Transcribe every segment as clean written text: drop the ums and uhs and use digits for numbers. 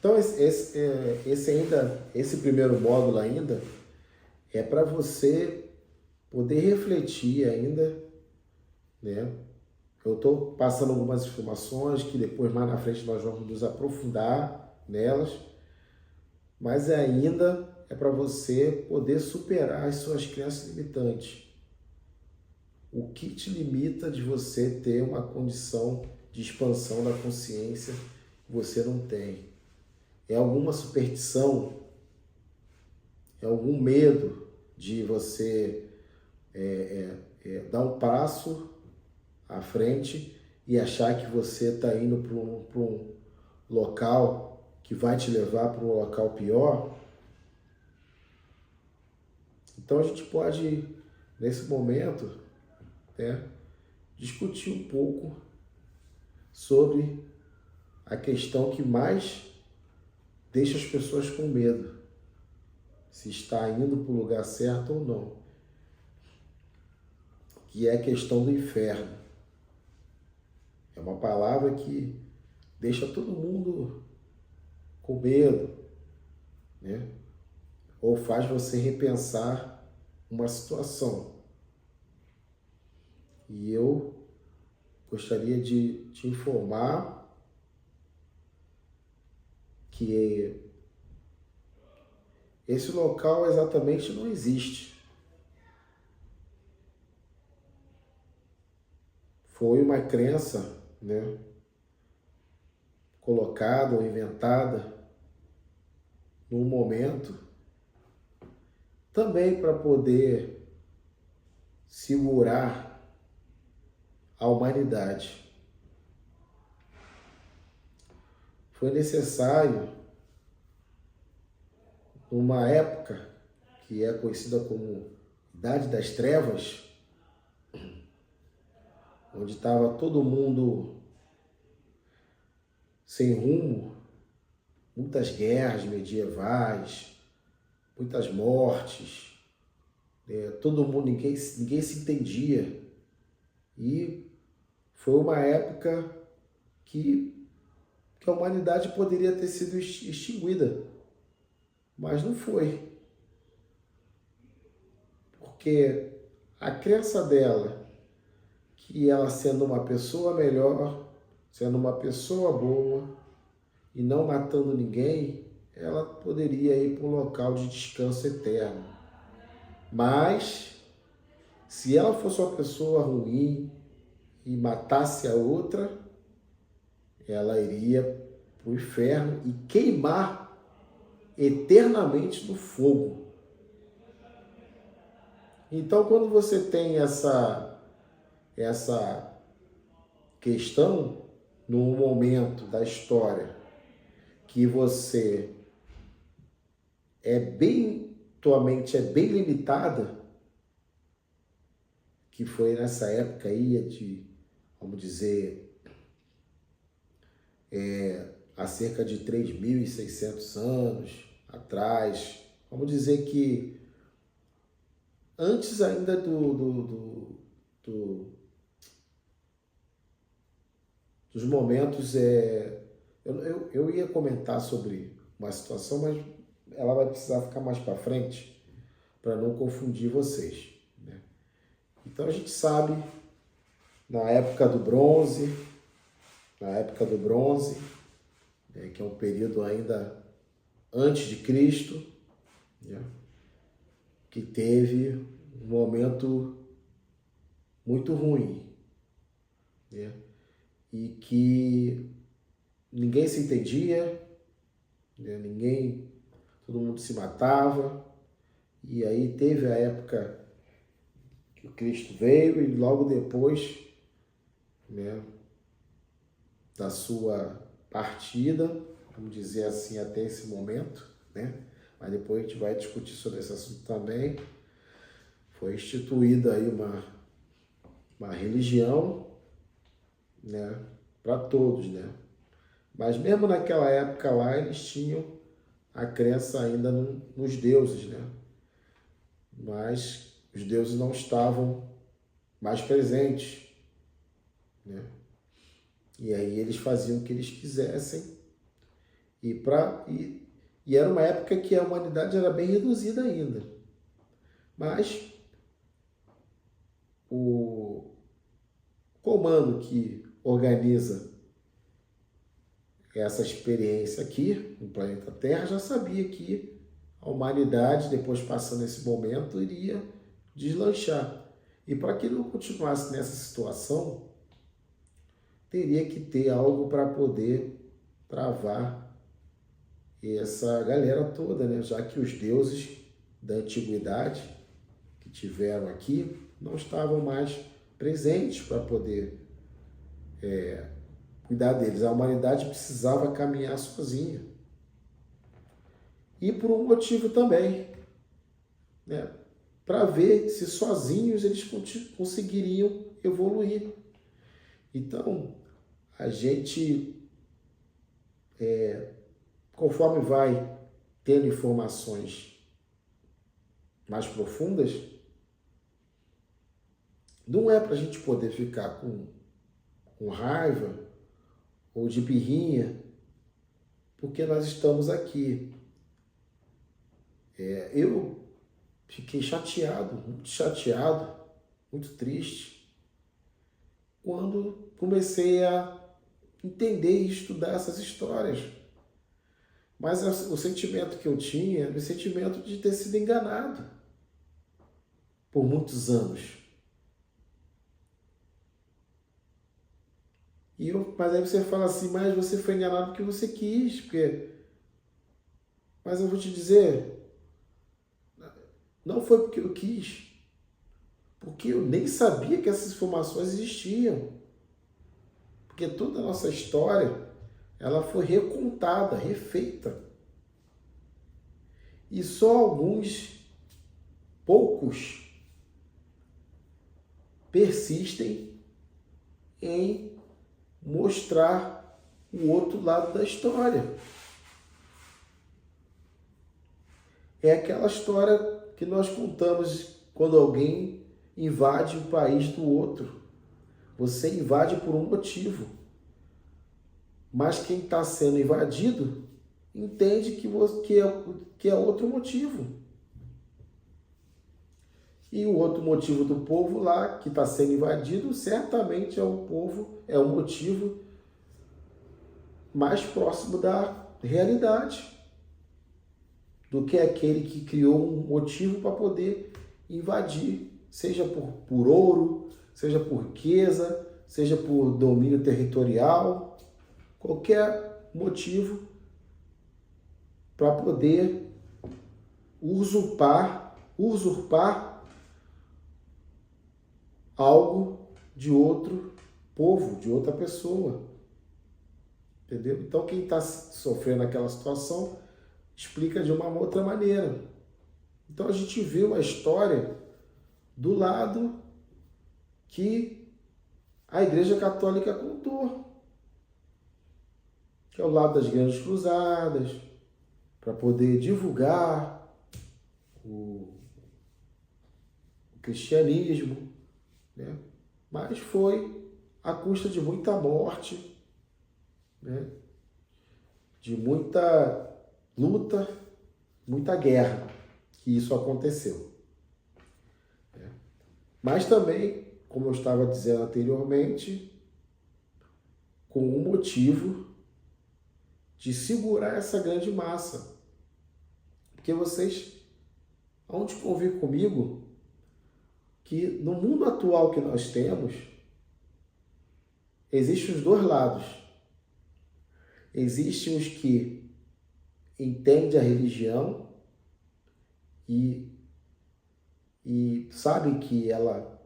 Então, esse primeiro módulo ainda é para você poder refletir ainda, né? Eu estou passando algumas informações que depois, mais na frente, nós vamos nos aprofundar nelas, mas ainda é para você poder superar as suas crenças limitantes. O que te limita de você ter uma condição de expansão da consciência que você não tem? É alguma superstição? É algum medo de você dar um passo à frente e achar que você está indo para um local que vai te levar para um local pior? Então a gente pode, nesse momento, né, discutir um pouco sobre a questão que mais deixa as pessoas com medo, se está indo para o lugar certo ou não, que é a questão do inferno. É uma palavra que deixa todo mundo com medo, né? Ou faz você repensar uma situação. E eu gostaria de te informar que esse local exatamente não existe. Foi uma crença, né, colocada ou inventada num momento também para poder segurar a humanidade. Foi necessário, numa época que é conhecida como Idade das Trevas, onde estava todo mundo sem rumo, muitas guerras medievais, muitas mortes, todo mundo, ninguém se entendia. E foi uma época que a humanidade poderia ter sido extinguida, mas não foi. Porque a crença dela, que ela sendo uma pessoa melhor, sendo uma pessoa boa e não matando ninguém, ela poderia ir para um local de descanso eterno. Mas, se ela fosse uma pessoa ruim e matasse a outra, ela iria para o inferno e queimar eternamente no fogo. Então, quando você tem essa questão no momento da história que tua mente é bem limitada, que foi nessa época aí de, vamos dizer, há cerca de 3.600 anos atrás, vamos dizer que antes ainda dos momentos, eu ia comentar sobre uma situação, mas ela vai precisar ficar mais para frente para não confundir vocês, né? Então a gente sabe, na época do bronze, né, que é um período ainda antes de Cristo, né, que teve um momento muito ruim, né, e que ninguém se entendia, né, todo mundo se matava, e aí teve a época que o Cristo veio e logo depois, né, da sua partida, vamos dizer assim, até esse momento, né? Mas depois a gente vai discutir sobre esse assunto também. Foi instituída aí uma religião, né, para todos, né? Mas mesmo naquela época lá, eles tinham a crença ainda nos deuses, né? Mas os deuses não estavam mais presentes, né? E aí eles faziam o que eles quisessem E era uma época que a humanidade era bem reduzida ainda. Mas o comando que organiza essa experiência aqui no planeta Terra já sabia que a humanidade, depois passando esse momento, iria deslanchar. E para que não continuasse nessa situação, teria que ter algo para poder travar essa galera toda, né? Já que os deuses da antiguidade que tiveram aqui não estavam mais presentes para poder cuidar deles. A humanidade precisava caminhar sozinha. E por um motivo também, né? Para ver se sozinhos eles conseguiriam evoluir. Então, a gente, conforme vai tendo informações mais profundas, não é para a gente poder ficar com raiva ou de birrinha, porque nós estamos aqui. Eu fiquei chateado, muito triste, quando comecei a entender e estudar essas histórias. Mas o sentimento que eu tinha era o sentimento de ter sido enganado por muitos anos. Mas aí você fala assim, mas você foi enganado porque você quis, Mas eu vou te dizer, não foi porque eu quis, porque eu nem sabia que essas informações existiam. Porque toda a nossa história, ela foi recontada, refeita. E só poucos, persistem em mostrar o outro lado da história. É aquela história que nós contamos quando alguém invade o país do outro. Você invade por um motivo. Mas quem está sendo invadido entende que é outro motivo. E o outro motivo do povo lá, que está sendo invadido, certamente é o motivo mais próximo da realidade do que aquele que criou um motivo para poder invadir, seja por ouro, seja por riqueza, seja por domínio territorial, qualquer motivo para poder usurpar algo de outro povo, de outra pessoa. Entendeu? Então quem está sofrendo aquela situação explica de uma outra maneira. Então a gente viu a história do lado que a Igreja Católica contou, que é o lado das grandes cruzadas, para poder divulgar o cristianismo, né? Mas foi à custa de muita morte, né? De muita luta, muita guerra, que isso aconteceu. Mas também, como eu estava dizendo anteriormente, com um motivo de segurar essa grande massa. Porque vocês vão de convir comigo que no mundo atual que nós temos, existem os dois lados. Existem os que entendem a religião e sabem que ela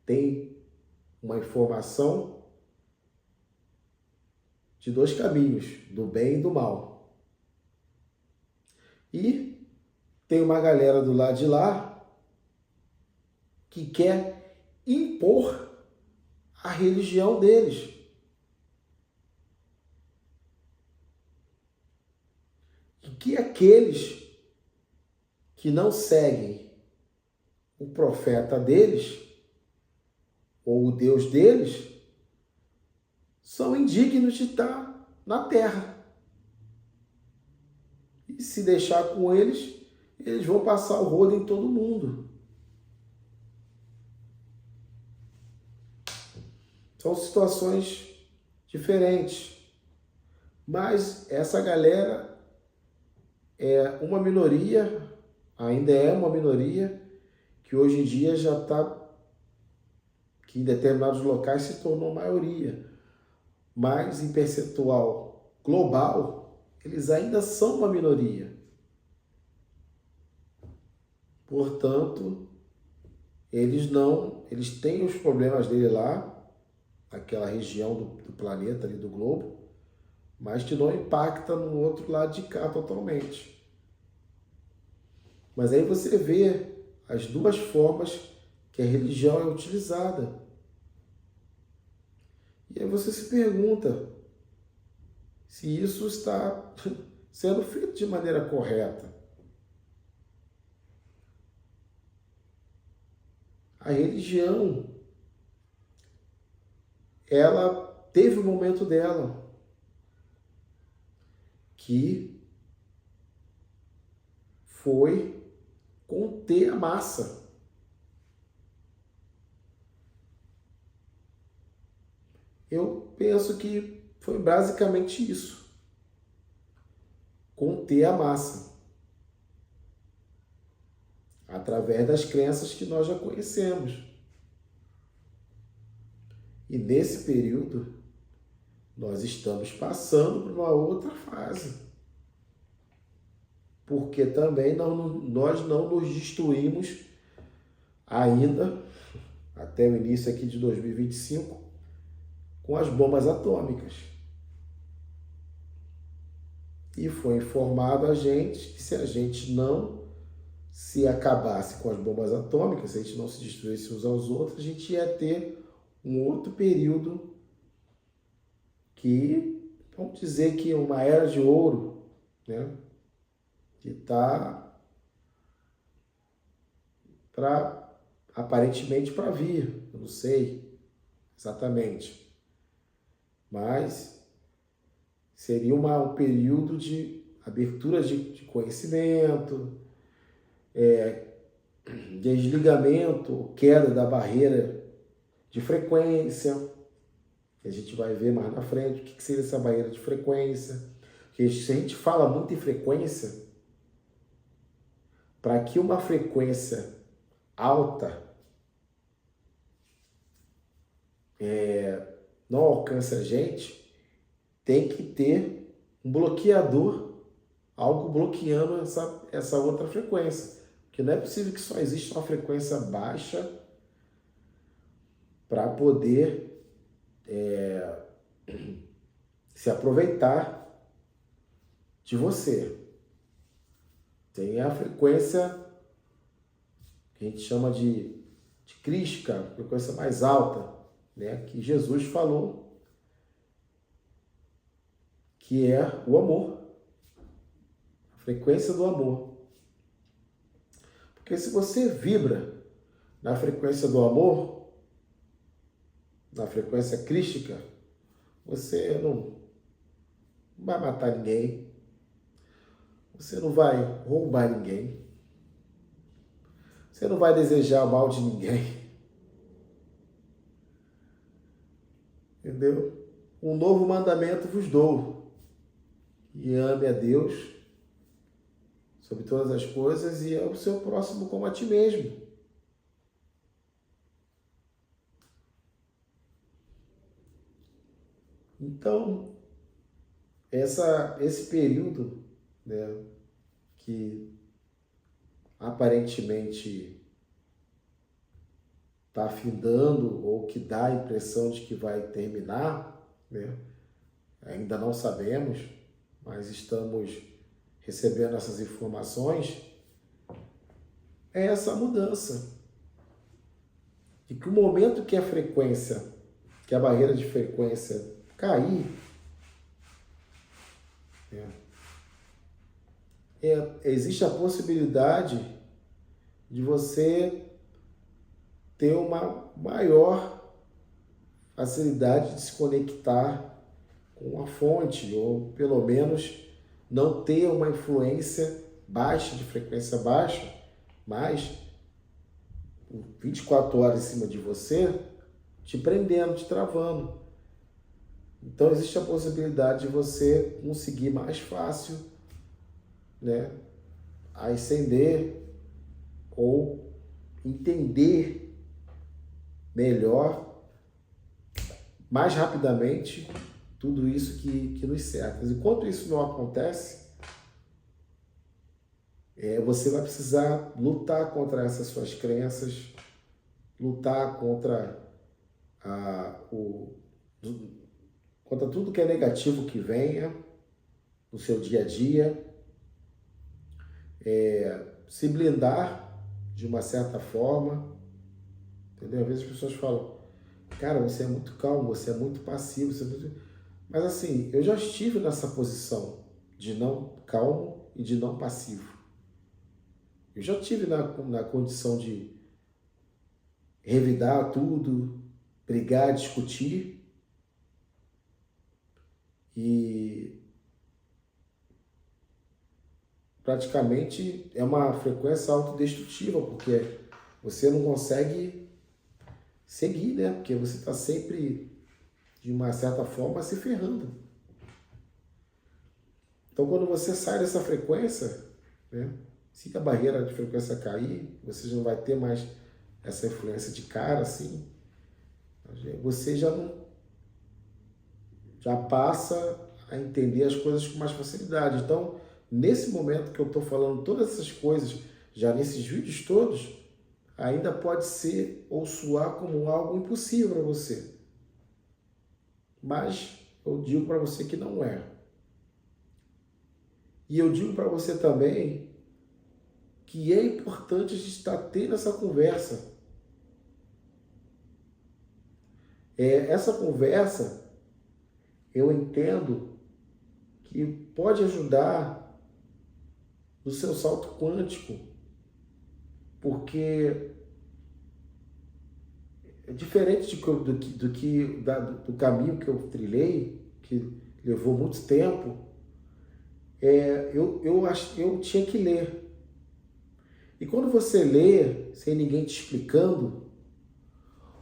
tem uma informação de dois caminhos, do bem e do mal. E tem uma galera do lado de lá que quer impor a religião deles. E que aqueles que não seguem o profeta deles, ou o Deus deles, são indignos de estar na terra. se deixar com eles, eles vão passar o rodo em todo mundo. São situações diferentes. Mas essa galera é uma minoria, ainda é uma minoria, que hoje em dia já está, que em determinados locais se tornou maioria. Mas em percentual global, eles ainda são uma minoria. Portanto, eles têm os problemas dele lá, naquela região do planeta ali, do globo, mas que não impacta no outro lado de cá totalmente. Mas aí você vê as duas formas que a religião é utilizada. E aí você se pergunta se isso está sendo feito de maneira correta. A religião, ela teve o momento dela, que foi conter a massa. Eu penso que foi basicamente isso. Conter a massa. Através das crenças que nós já conhecemos. E nesse período, nós estamos passando por uma outra fase. Porque também nós não nos destruímos ainda, até o início aqui de 2025, com as bombas atômicas. E foi informado a gente que se a gente não se acabasse com as bombas atômicas, se a gente não se destruísse uns aos outros, a gente ia ter um outro período que, vamos dizer que uma era de ouro, né? Que está aparentemente para vir, eu não sei exatamente, mas seria um período de abertura de conhecimento, desligamento, queda da barreira de frequência, que a gente vai ver mais na frente, o que seria essa barreira de frequência. Porque se a gente fala muito em frequência, para que uma frequência alta não alcance a gente, tem que ter um bloqueador, algo bloqueando essa outra frequência. Porque não é possível que só exista uma frequência baixa para poder se aproveitar de você. Tem a frequência que a gente chama de crística, frequência mais alta, né? Que Jesus falou, que é o amor, a frequência do amor. Porque se você vibra na frequência do amor, na frequência crística, você não vai matar ninguém, você não vai roubar ninguém, você não vai desejar o mal de ninguém. Entendeu? Um novo mandamento vos dou, e ame a Deus sobre todas as coisas e ao seu próximo como a ti mesmo. Então, esse período, né, que aparentemente está afindando ou que dá a impressão de que vai terminar, né, ainda não sabemos, mas estamos recebendo essas informações, é essa mudança. E que o momento que a frequência, que a barreira de frequência cair, existe a possibilidade de você ter uma maior facilidade de se conectar com a fonte, ou pelo menos não ter uma influência baixa, de frequência baixa, mas 24 horas em cima de você, te prendendo, te travando. Então existe a possibilidade de você conseguir mais fácil, né, ascender ou entender melhor, mais rapidamente, tudo isso que nos cerca. Enquanto isso não acontece, você vai precisar lutar contra essas suas crenças, lutar contra contra tudo que é negativo que venha no seu dia a dia, se blindar de uma certa forma, entendeu? Às vezes as pessoas falam, cara, você é muito calmo, você é muito passivo, você é muito... Mas assim, eu já estive nessa posição de não calmo e de não passivo. Eu já estive na condição de revidar tudo, brigar, discutir, e praticamente é uma frequência autodestrutiva, porque você não consegue seguir, né? Porque você está sempre, de uma certa forma, se ferrando. Então, quando você sai dessa frequência, né? Se a barreira de frequência cair, você já não vai ter mais essa influência de cara, assim, você já passa a entender as coisas com mais facilidade. Então, nesse momento que eu estou falando todas essas coisas, já nesses vídeos todos, ainda pode ser ou soar como algo impossível para você. Mas eu digo para você que não é. E eu digo para você também que é importante a gente estar tendo essa conversa. Essa conversa, eu entendo que pode ajudar no seu salto quântico, porque é diferente do caminho que eu trilhei, que levou muito tempo. Eu tinha que ler. E quando você lê, sem ninguém te explicando,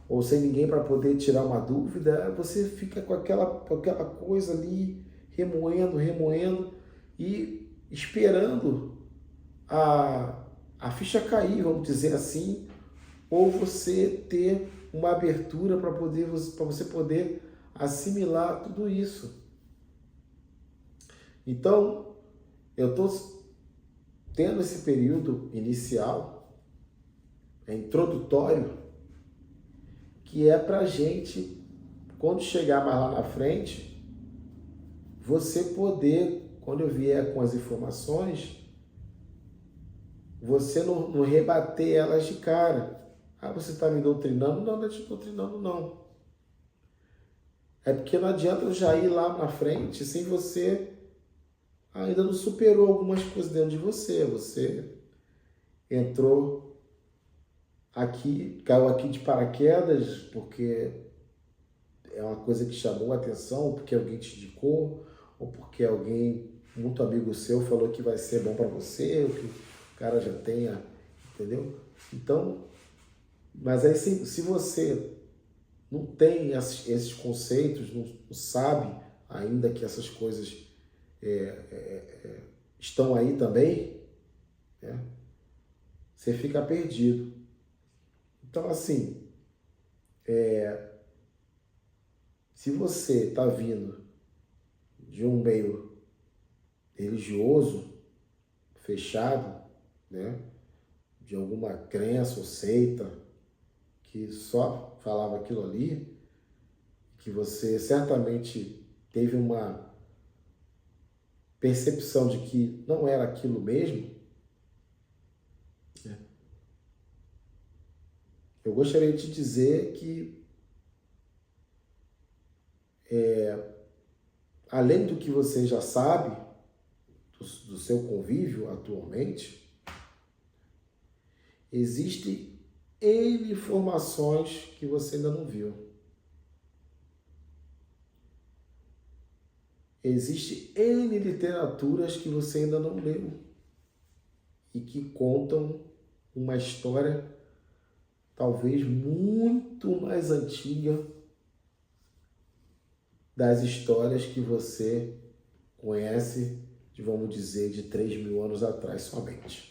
ou sem ninguém para poder tirar uma dúvida, você fica com aquela coisa ali, remoendo, e esperando a ficha cair, vamos dizer assim, ou você ter uma abertura para você poder assimilar tudo isso. Então, eu estou tendo esse período inicial, introdutório, que é para a gente, quando chegar mais lá na frente, você poder, quando eu vier com as informações, você não rebater elas de cara. Ah, você está me doutrinando? Não, não estou te doutrinando, não. É porque não adianta eu já ir lá na frente sem você ainda não superou algumas coisas dentro de você. Você entrou aqui, caiu aqui de paraquedas porque é uma coisa que chamou a atenção, ou porque alguém te indicou, ou porque alguém muito amigo seu falou que vai ser bom para você, ou que o cara já tenha, entendeu? Então, mas aí se você não tem esses conceitos, não sabe ainda que essas coisas estão aí também, né? Você fica perdido. Então, assim, se você está vindo de um meio religioso, fechado, né? De alguma crença ou seita que só falava aquilo ali, que você certamente teve uma percepção de que não era aquilo mesmo, né? Eu gostaria de te dizer que, além do que você já sabe, do seu convívio atualmente, existem N informações que você ainda não viu. Existe N literaturas que você ainda não leu e que contam uma história talvez muito mais antiga das histórias que você conhece, vamos dizer, de 3.000 anos atrás somente.